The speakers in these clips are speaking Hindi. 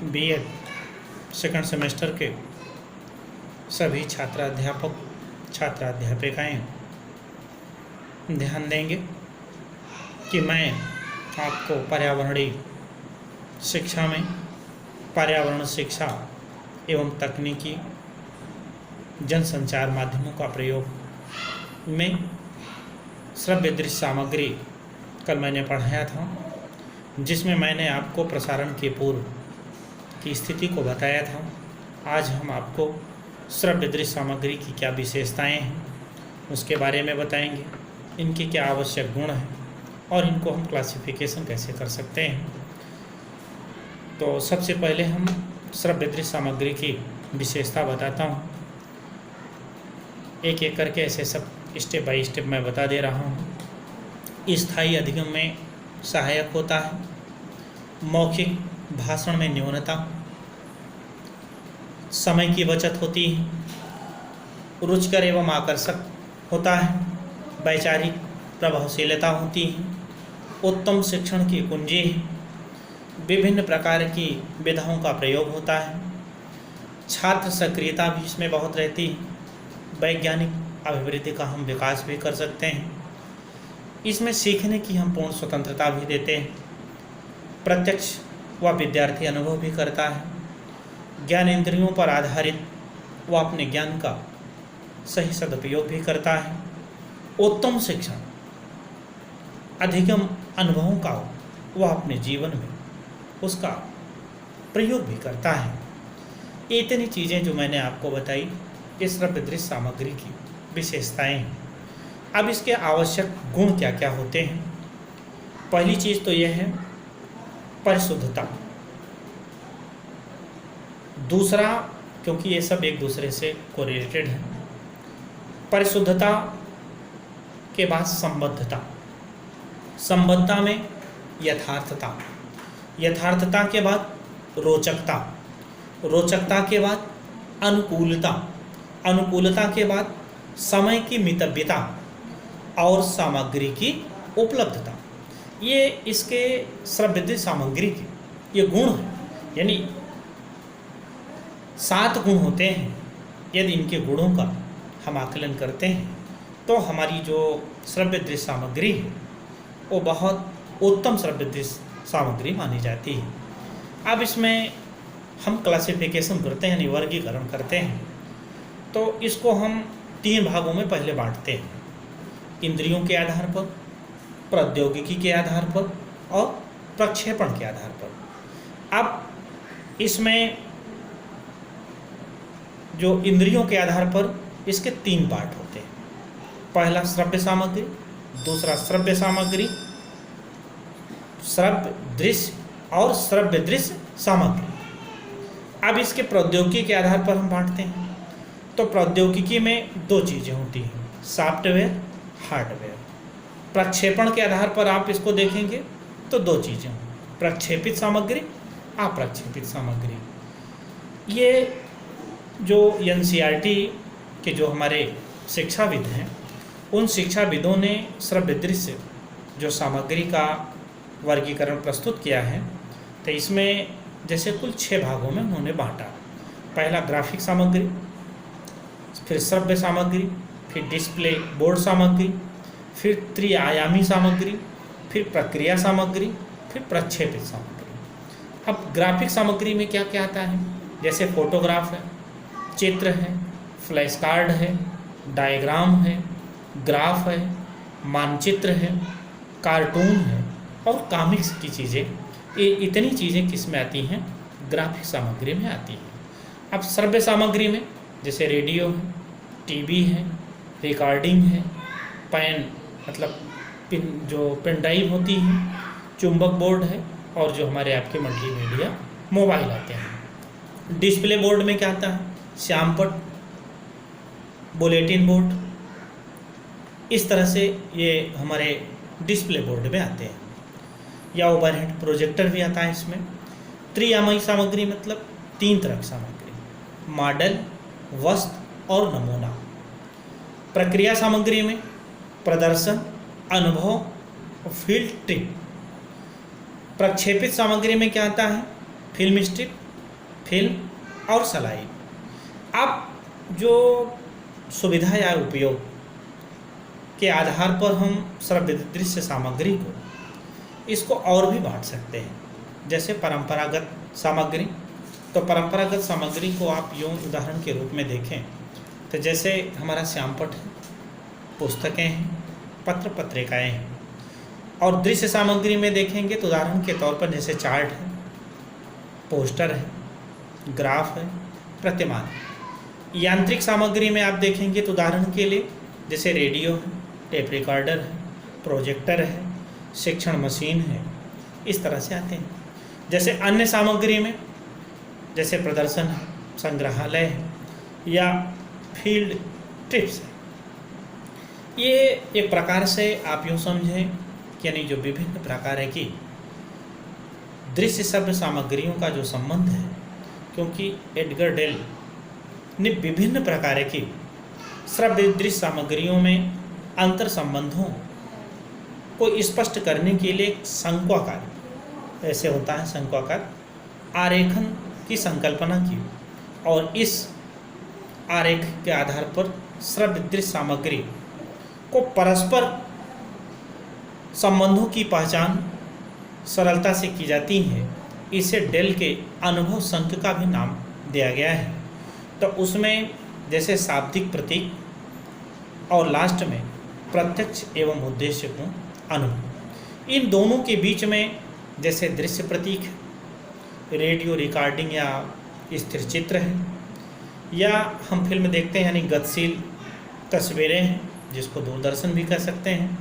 बीएड सेकंड सेमेस्टर के सभी छात्राध्यापिकाएं ध्यान देंगे कि मैं आपको पर्यावरणीय शिक्षा में पर्यावरण शिक्षा एवं तकनीकी जनसंचार माध्यमों का प्रयोग में श्रव्य दृश्य सामग्री कल मैंने पढ़ाया था, जिसमें मैंने आपको प्रसारण के पूर्व की स्थिति को बताया था। आज हम आपको श्रव्य दृश्य सामग्री की क्या विशेषताएं हैं उसके बारे में बताएंगे, इनके क्या आवश्यक गुण हैं और इनको हम क्लासिफिकेशन कैसे कर सकते हैं। तो सबसे पहले हम श्रव्य दृश्य सामग्री की विशेषता बताता हूँ। एक एक करके ऐसे सब स्टेप बाय स्टेप मैं बता दे रहा हूँ। स्थायी अधिगम में सहायक होता है, मौखिक भाषण में न्यूनता, समय की बचत होती है, रुचिकर एवं आकर्षक होता है, वैचारिक प्रभावशीलता होती है, उत्तम शिक्षण की कुंजी है, विभिन्न प्रकार की विधाओं का प्रयोग होता है, छात्र सक्रियता भी इसमें बहुत रहती है, वैज्ञानिक अभिवृद्धि का हम विकास भी कर सकते हैं, इसमें सीखने की हम पूर्ण स्वतंत्रता भी देते हैं, प्रत्यक्ष व विद्यार्थी अनुभव भी करता है, ज्ञान इंद्रियों पर आधारित वह अपने ज्ञान का सही सदुपयोग भी करता है, उत्तम शिक्षण अधिगम अनुभवों का वह अपने जीवन में उसका प्रयोग भी करता है। इतनी चीज़ें जो मैंने आपको बताई इस श्रव्य दृश्य सामग्री की विशेषताएं हैं। अब इसके आवश्यक गुण क्या क्या होते हैं। पहली चीज़ तो यह है परिशुद्धता। दूसरा, क्योंकि ये सब एक दूसरे से कोरिलेटेड है, परिशुद्धता के बाद संबद्धता, संबद्धता में यथार्थता, यथार्थता के बाद रोचकता, रोचकता के बाद अनुकूलता, अनुकूलता के बाद समय की मितव्यता और सामग्री की उपलब्धता। ये इसके श्रव्य दृश्य सामग्री के ये गुण हैं, यानी 7 गुण होते हैं। यदि इनके गुणों का हम आकलन करते हैं तो हमारी जो श्रव्य दृश्य सामग्री है वो बहुत उत्तम श्रव्य दृश्य सामग्री मानी जाती है। अब इसमें हम क्लासिफिकेशन करते हैं, यानी वर्गीकरण करते हैं। तो इसको हम 3 भागों में पहले बांटते हैं, इंद्रियों के आधार पर, प्रौद्योगिकी के आधार पर और प्रक्षेपण के आधार पर। अब इसमें जो इंद्रियों के आधार पर इसके 3 पार्ट होते हैं। पहला श्रव्य सामग्री, दूसरा श्रव्य सामग्री, श्रव्य दृश्य और श्रव्य दृश्य सामग्री। अब इसके प्रौद्योगिकी के आधार पर हम बांटते हैं। तो प्रौद्योगिकी में 2 चीज़ें होती हैं, सॉफ्टवेयर, हार्डवेयर। प्रक्षेपण के आधार पर आप इसको देखेंगे तो 2 चीज़ें हों, प्रक्षेपित सामग्री, अप्रक्षेपित सामग्री। ये जो एनसीईआरटी के जो हमारे शिक्षाविद हैं, उन शिक्षाविदों ने श्रव्य दृश्य जो सामग्री का वर्गीकरण प्रस्तुत किया है, तो इसमें जैसे कुल 6 भागों में उन्होंने बांटा। पहला ग्राफिक सामग्री, फिर श्रव्य सामग्री, फिर डिस्प्ले बोर्ड सामग्री, फिर त्रिआयामी सामग्री, फिर प्रक्रिया सामग्री, फिर प्रक्षेपित सामग्री। अब ग्राफिक सामग्री में क्या क्या आता है, जैसे फोटोग्राफ है, चित्र है, फ्लैश कार्ड है, डायग्राम है, ग्राफ है, मानचित्र है, कार्टून है और कॉमिक्स की चीज़ें। ये इतनी चीज़ें किस में आती हैं, ग्राफिक सामग्री में आती हैं। अब श्रव्य सामग्री में जैसे रेडियो है, टीवी है, रिकॉर्डिंग है, पेन मतलब जो पेन ड्राइव होती है, चुंबक बोर्ड है और जो हमारे आपके मल्टीमीडिया मोबाइल आते हैं। डिस्प्ले बोर्ड में क्या आता है, श्यामपट, बुलेटिन बोर्ड, इस तरह से ये हमारे डिस्प्ले बोर्ड में आते हैं। या ओवरहेड प्रोजेक्टर भी आता है इसमें। त्रिआयामी सामग्री मतलब 3 तरह की सामग्री, मॉडल, वस्तु और नमूना। प्रक्रिया सामग्री में प्रदर्शन, अनुभव और फील्ड ट्रिप। प्रक्षेपित सामग्री में क्या आता है, फिल्म स्ट्रिप, फिल्म और स्लाइड। अब जो सुविधा या उपयोग के आधार पर हम श्रव्य दृश्य सामग्री को इसको और भी बांट सकते हैं। जैसे परंपरागत सामग्री, तो परंपरागत सामग्री को आप यूँ उदाहरण के रूप में देखें तो जैसे हमारा श्यामपट्ट है, पुस्तकें हैं, पत्र पत्रिकाएँ हैं। और दृश्य सामग्री में देखेंगे तो उदाहरण के तौर पर जैसे चार्ट है, पोस्टर है, ग्राफ है, प्रतिमान है। यांत्रिक सामग्री में आप देखेंगे तो उदाहरण के लिए जैसे रेडियो है, टेप रिकॉर्डर है, प्रोजेक्टर है, शिक्षण मशीन है, इस तरह से आते हैं। जैसे अन्य सामग्री में जैसे प्रदर्शन है, संग्रहालय है या फील्ड ट्रिप्स है। ये एक प्रकार से आप यूँ समझें कि यानी जो विभिन्न प्रकार की दृश्य श्रव्य सामग्रियों का जो संबंध है, क्योंकि एडगर डेल ने विभिन्न प्रकार की श्रव्य दृश्य सामग्रियों में अंतर संबंधों को स्पष्ट करने के लिए एक शंक्वाकार, ऐसे होता है शंक्वाकार आरेखन की संकल्पना की और इस आरेख के आधार पर श्रव्य दृश्य सामग्री को परस्पर संबंधों की पहचान सरलता से की जाती है। इसे डेल के अनुभव संख्य का भी नाम दिया गया है। तो उसमें जैसे शाब्दिक प्रतीक और लास्ट में प्रत्यक्ष एवं उद्देश्यपूर्ण अनुभव, इन दोनों के बीच में जैसे दृश्य प्रतीक है, रेडियो रिकॉर्डिंग या स्थिर चित्र है, या हम फिल्म देखते हैं यानी गतिशील तस्वीरें हैं जिसको दूरदर्शन भी कह सकते हैं,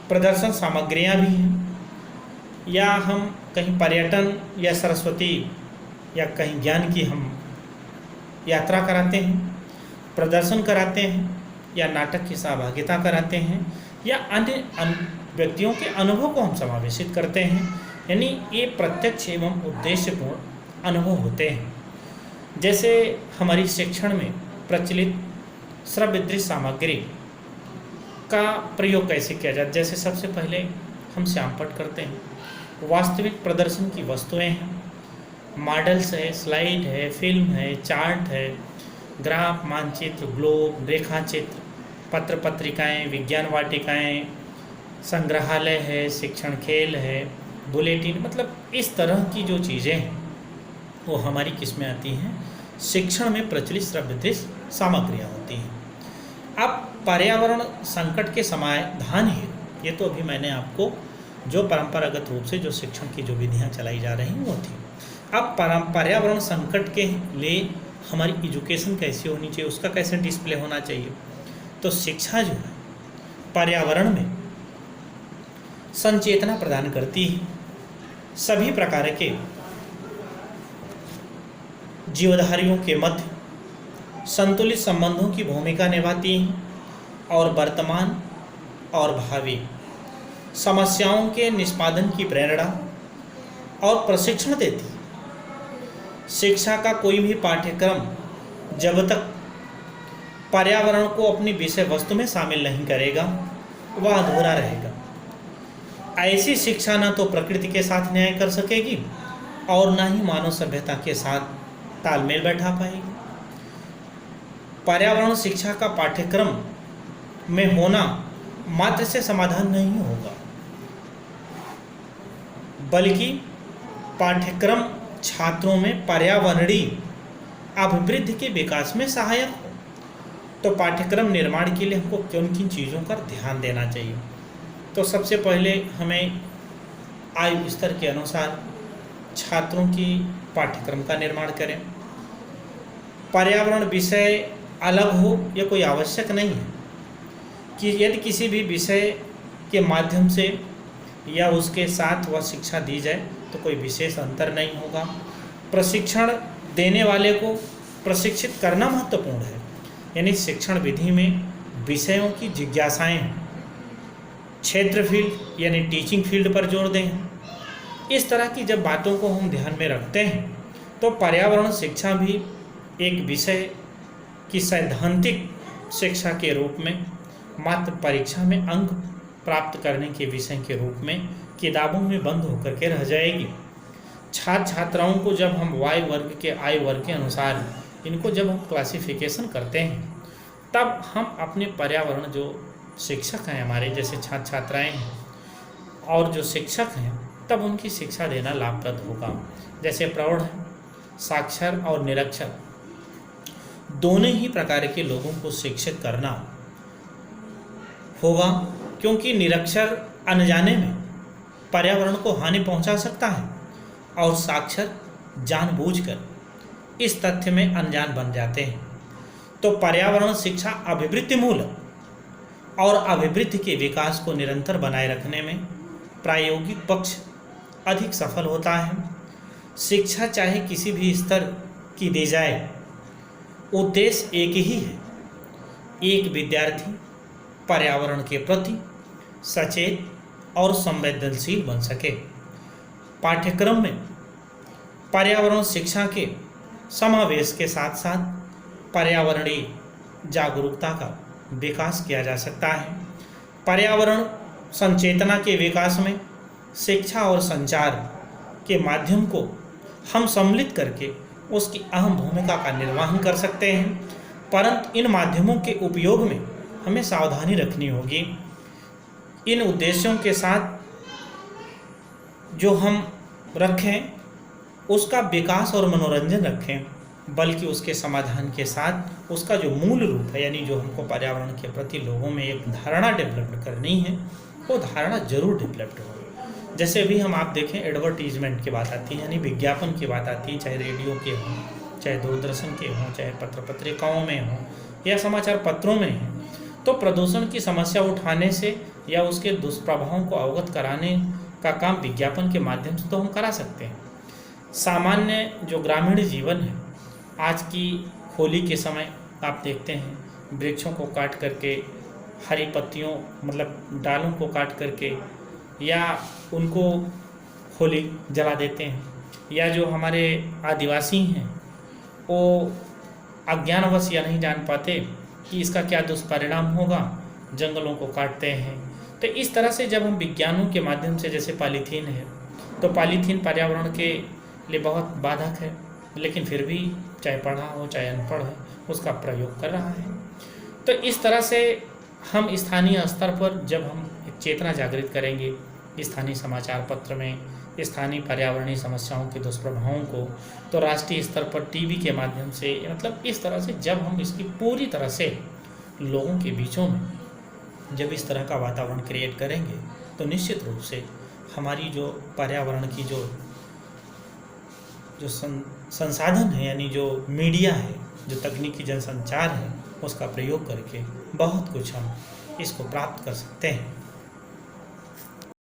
प्रदर्शन सामग्रियां भी हैं, या हम कहीं पर्यटन या सरस्वती या कहीं ज्ञान की हम यात्रा कराते हैं, प्रदर्शन कराते हैं, या नाटक की सहभागिता कराते हैं, या अन्य व्यक्तियों के अनुभव को हम समावेशित करते हैं। यानी ये प्रत्यक्ष एवं उद्देश्यपूर्ण अनुभव होते हैं। जैसे हमारी शिक्षण में प्रचलित श्रव्य दृश्य सामग्री का प्रयोग कैसे किया जाए। जैसे सबसे पहले हम श्यामपट्ट करते हैं, वास्तविक प्रदर्शन की वस्तुएं हैं, मॉडल्स है, स्लाइड है, फिल्म है, चार्ट है, ग्राफ, मानचित्र, ग्लोब, रेखाचित्र, पत्र पत्रिकाएँ, विज्ञान वाटिकाएँ, संग्रहालय है, शिक्षण खेल है, बुलेटिन, मतलब इस तरह की जो चीज़ें हैं वो हमारी किस में आती हैं, शिक्षण में प्रचलित श्रव्य दृश्य सामग्रियाँ होती हैं। अब पर्यावरण संकट के समाधान है, ये तो अभी मैंने आपको जो परंपरागत रूप से जो शिक्षण की जो विधियाँ चलाई जा रही हैं वो थी। अब पर्यावरण संकट के लिए हमारी एजुकेशन कैसी होनी चाहिए, उसका कैसे डिस्प्ले होना चाहिए। तो शिक्षा जो है पर्यावरण में संचेतना प्रदान करती है, सभी प्रकार के जीवधारियों के मध्य संतुलित संबंधों की भूमिका निभाती हैं और वर्तमान और भावी समस्याओं के निष्पादन की प्रेरणा और प्रशिक्षण देती है। शिक्षा का कोई भी पाठ्यक्रम जब तक पर्यावरण को अपनी विषय वस्तु में शामिल नहीं करेगा वह अधूरा रहेगा। ऐसी शिक्षा न तो प्रकृति के साथ न्याय कर सकेगी और न ही मानव सभ्यता के साथ तालमेल बैठा पाएगी। पर्यावरण शिक्षा का पाठ्यक्रम में होना मात्र से समाधान नहीं होगा, बल्कि पाठ्यक्रम छात्रों में पर्यावरणीय अभिवृद्धि के विकास में सहायक हो। तो पाठ्यक्रम निर्माण के लिए हमको किन किन चीज़ों का ध्यान देना चाहिए। तो सबसे पहले हमें आयु स्तर के अनुसार छात्रों की पाठ्यक्रम का निर्माण करें। पर्यावरण विषय अलग हो यह कोई आवश्यक नहीं है कि यदि किसी भी विषय के माध्यम से या उसके साथ वह शिक्षा दी जाए तो कोई विशेष अंतर नहीं होगा। प्रशिक्षण देने वाले को प्रशिक्षित करना महत्वपूर्ण है, यानी शिक्षण विधि में विषयों की जिज्ञासाएं क्षेत्र फील्ड यानी टीचिंग फील्ड पर जोर दें। इस तरह की जब बातों को हम ध्यान में रखते हैं तो पर्यावरण शिक्षा भी एक विषय की सैद्धांतिक शिक्षा के रूप में मात्र परीक्षा में अंक प्राप्त करने के विषय के रूप में किताबों में बंद होकर के रह जाएगी। छात्र छात्राओं को जब हम वाई वर्ग के आई वर्ग के अनुसार इनको जब हम क्लासिफिकेशन करते हैं, तब हम अपने पर्यावरण जो शिक्षक हैं हमारे, जैसे छात्र छात्राएं हैं और जो शिक्षक हैं, तब उनकी शिक्षा देना लाभप्रद होगा। जैसे प्रौढ़, साक्षर और निरक्षर दोनों ही प्रकार के लोगों को शिक्षित करना होगा, क्योंकि निरक्षर अनजाने में पर्यावरण को हानि पहुंचा सकता है और साक्षर जानबूझकर इस तथ्य में अनजान बन जाते हैं। तो पर्यावरण शिक्षा अभिवृत्ति मूलक और अभिवृद्धि के विकास को निरंतर बनाए रखने में प्रायोगिक पक्ष अधिक सफल होता है। शिक्षा चाहे किसी भी स्तर की दी जाए, उद्देश्य एक ही है, एक विद्यार्थी पर्यावरण के प्रति सचेत और संवेदनशील बन सके। पाठ्यक्रम में पर्यावरण शिक्षा के समावेश के साथ साथ पर्यावरणीय जागरूकता का विकास किया जा सकता है। पर्यावरण संचेतना के विकास में शिक्षा और संचार के माध्यम को हम सम्मिलित करके उसकी अहम भूमिका का निर्वहन कर सकते हैं, परंतु इन माध्यमों के उपयोग में हमें सावधानी रखनी होगी। इन उद्देश्यों के साथ जो हम रखें उसका विकास और मनोरंजन रखें, बल्कि उसके समाधान के साथ उसका जो मूल रूप है, यानी जो हमको पर्यावरण के प्रति लोगों में एक धारणा डेवलप करनी है, वो धारणा जरूर डेवलप्ड हो। जैसे अभी हम आप देखें, एडवर्टीजमेंट की बात आती है, यानी विज्ञापन की बात आती है, चाहे रेडियो के हों, चाहे दूरदर्शन के हों, चाहे पत्र पत्रिकाओं में हों या समाचार पत्रों में हैं, तो प्रदूषण की समस्या उठाने से या उसके दुष्प्रभावों को अवगत कराने का काम विज्ञापन के माध्यम से तो हम करा सकते हैं। सामान्य जो ग्रामीण जीवन है, आज की होली के समय आप देखते हैं वृक्षों को काट करके, हरी पत्तियों मतलब डालों को काट करके या उनको होली जला देते हैं, या जो हमारे आदिवासी हैं वो अज्ञानवश या नहीं जान पाते कि इसका क्या दुष्परिणाम होगा, जंगलों को काटते हैं। तो इस तरह से जब हम विज्ञानों के माध्यम से, जैसे पॉलीथीन है, तो पॉलीथीन पर्यावरण के लिए बहुत बाधक है, लेकिन फिर भी चाहे पढ़ा हो चाहे अनपढ़ है उसका प्रयोग कर रहा है। तो इस तरह से हम स्थानीय स्तर पर जब हम चेतना जागृत करेंगे, स्थानीय समाचार पत्र में स्थानीय पर्यावरणीय समस्याओं के दुष्प्रभावों को, तो राष्ट्रीय स्तर पर टीवी के माध्यम से, मतलब इस तरह से जब हम इसकी पूरी तरह से लोगों के बीचों में जब इस तरह का वातावरण क्रिएट करेंगे, तो निश्चित रूप से हमारी जो पर्यावरण की जो संसाधन है, यानी जो मीडिया है, जो तकनीकी जनसंचार है, उसका प्रयोग करके बहुत कुछ हम इसको प्राप्त कर सकते हैं।